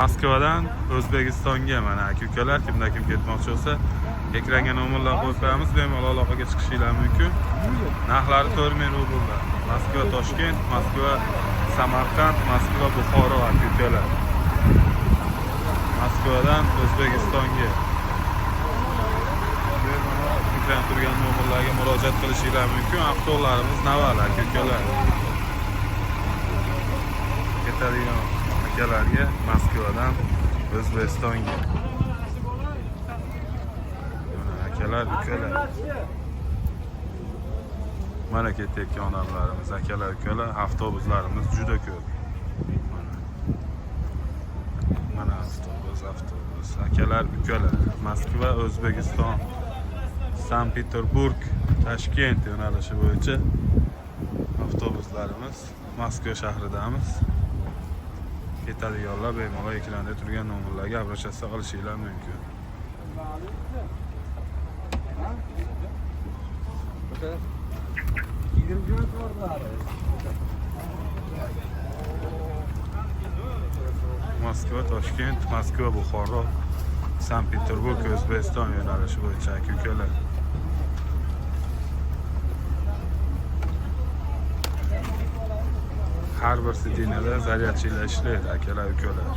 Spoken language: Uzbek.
Moskvadan O'zbekistonga mana aka-ukalar kimda kim ketmoqchi bo'lsa, ekranga nomerlar qo'yib qo'yamiz, bemalol aloqaga chiqishinglar mumkin. Narxlari 4000 rubldan. Moskva Toshkent, Moskva Samarqand, Moskva Buxoro aka-ukalar. Moskvadan O'zbekistonga ekranga turgan nomerlarga murojaat qilishinglar mumkin. Avtolarimiz Naval aka-ukalar. Ketadigan akalarga Moskvadan O'zbekistonga. Akalar, ukalar. Mana ketayotgan odamlarimiz, akalar, ukalar, avtobuslarimiz juda ko'p. Mana avtobus. Akalar, ukalar. Moskva, O'zbekiston, Sankt-Peterburg, Toshkent yo'nalishi bo'yicha avtobuslarimiz Moskva shahridamiz. Ketadiganlar bemalol ekranda turgan nomerlarga обращаться qilishinglar mumkin. Moskva, Toshkent, Moskva, Buxoro, Sankt-Peterburg, O'zbekiston yo'nalishi bo'yicha aka-ukalar. Har bir sitinada zaryadchilar ishlaydi akalar, ukalar.